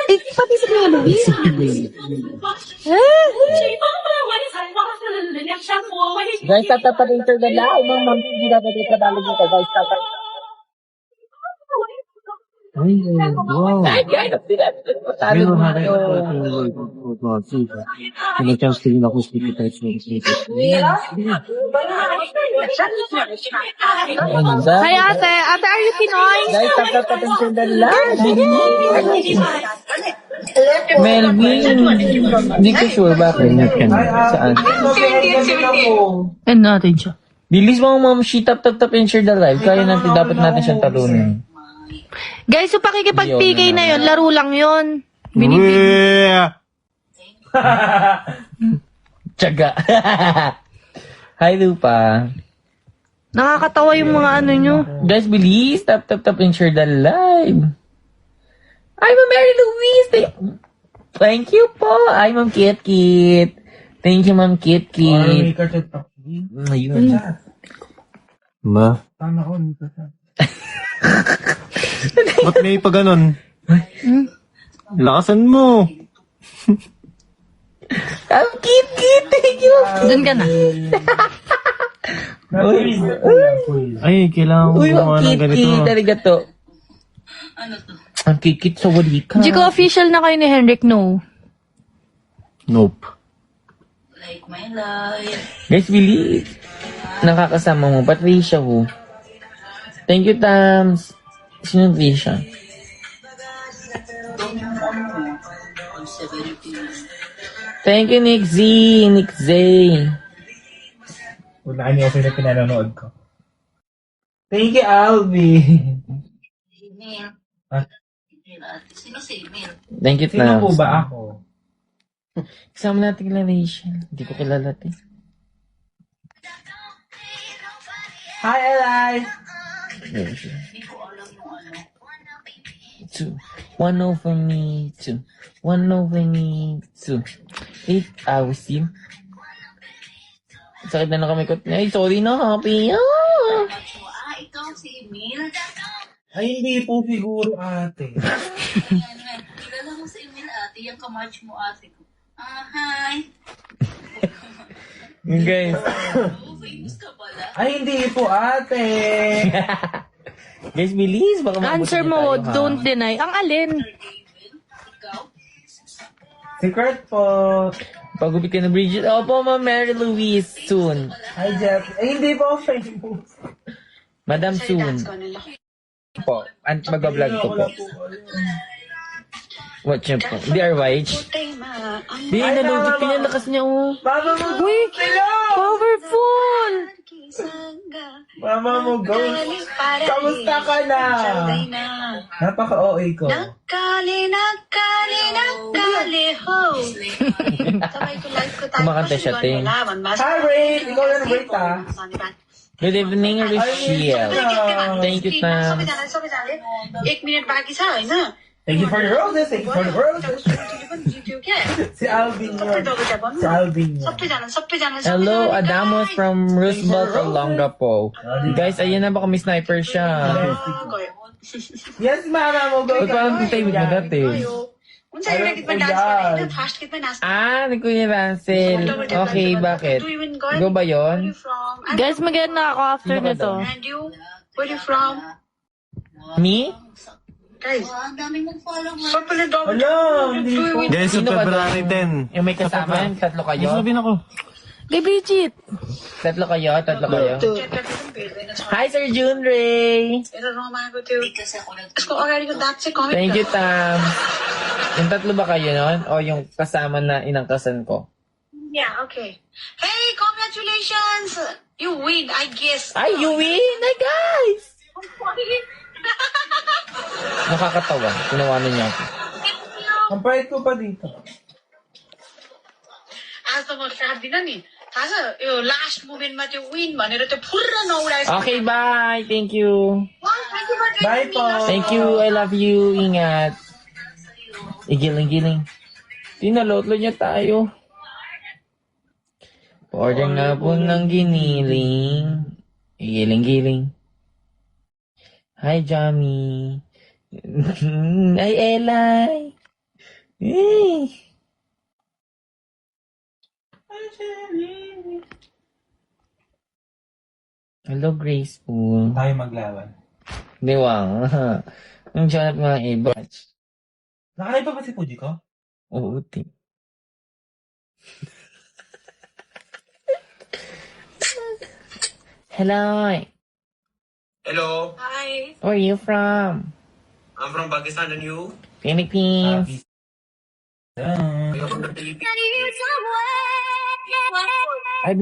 pati si Kuya Luis. Guys, tatapatin na lang. Mga mami, hindi na pwede Tagalog dito. Guys, tatapatin. Ay, wow. Guys, Meron hari Pinag-chance din ako sa Pilipinas. Hi, ate. Ate, are you Pinoy? Guys, tatapatin na lang. Melvin. Hindi ko sure bakit. Saan? And natin siya. Bilis mo, ma'am. She tap and share the live. Kaya natin, dapat natin siyang talunin. Guys, so pakikipag-PK na yun, laro lang yun. Tiyaga. Hi, Lupa. Nakakatawa yung mga ano nyo. Guys, bilis. Tap and share the live. Ay, Ma'am Mary Louise. Thank you po. Ay, Ma'am Kit. Thank you, Ma'am Kit. Ayun. Ma? Ba't may pa ganon? Lakasan mo. Ma'am Kit. Thank you. Doon ka na. Ay, kailangan ko Uy, gumawa Ma'am ng ganito. Kit. Talaga to. Ang kikit sa wali ka. Hindi ko official na kayo ni Henrik, no? Nope. Like my life. Guys, bilis. Nakakasama mo. Patricia ko. Thank you, Tams. Sino Trisha? Thank you, Nick Z. Wala niyo ako na pinanonood ko. Thank you, Alvin. Email. Ah? Email ate. Sino si email? Thank you, Sino po Tams. ba ako? Kasama natin kila Rachel. Hindi ko kilala, te. Hi, Eli! Hindi ko alam yung ano. 2. 1 over me. 2. 1 over me. 2. 8 hours yun. Sakit na kami ko. Ay, sorry na, happy. Ikaw si email? Ay, hindi po siguro, ate. Yan. Kilala mo si email ate. Yung kamatch mo ate ko. Hi. Guys. Oh, famous ka pala. Ay, hindi po, ate. Guys, bilis. Baka Answer mabuti mo, tayo, ha? don't deny. Ang alin? Ikaw? Secret po. Pagupit ka na, Bridget. Opo, Ma'am Mary Louise. Soon. Hi, Jeff. Ay, hindi po, famous. Madam soon. Po. Mag-vlog ko po. Watch niyo po. DRYH. Di, nalugit. Pinalakas niya, oh. Mama mo, Uy, powerful! Mama mo, go. Kamusta ka na? Napaka-OA ko. Kumakanta siya, Ting. Hi, Ray. Ikaw yan, Ray, ta. Good evening, Rachel. Thank you, Tam. एक मिनट बाँकी छ होइन Thank you for the roses. Thank you for the roses. Si Alvin yun. Si Alvin yun. Hello, Adamos from Roosevelt, Olongapo. Guys, ayun na, baka may sniper siya. Yes, mama mo. Go. Ba't parang tayo mo dati? हुन्छ एउटा गीतमा डान्स गर्ने फर्स्ट गीतमा नाच्नु Ah, ni Kuya Rancel. Okay, bakit? Go ba yun? Guys, mag-end na ako after Sino ka nito. daw? And you, where you from? Me? Guys, ang dami mong follower. Hello, hindi po. Guys, sa Sino ka February doon? 10. Yung may kasama yan? Tatlo kayo? Sabihin ako. Kay Bridget. Tatlo kayo? Hi, Sir June Ray! हेरेर रमाएको थियो यसको अगाडिको दाँत चाहिँ comment Thank you, Tam. Yung tatlo ba kayo nun? O yung kasama na inangkasan ko? Yeah, okay. Hey, congratulations! You win, I guess. Ay, you win! Ay, guys! Nakakatawa. Tinawanan niya ako. Ang pahit ko pa dito. आज त म काट्दिनँ नि थाहा छ यो लास्ट मोमेन्टमा त्यो विन भनेर त्यो फुर्र नउडाएछ Okay, bye! Thank you. Bye po. Thank you. I love you. Ingat. Igiling-giling. Tinalotlo niya tayo. Order nga po ng giniling. Igiling-giling. Hi, Jami. Hi, Elay. Eh. Hello, Graceful. Tayo maglaban. Di ba? Ang sarap nga iba. Nakalay pa ba si Puji ko? Oo, ti. Hello. Hello, Hi. Where are you from? I'm from Pakistan and you? Philippines. Ah. You're from the Philippines. I've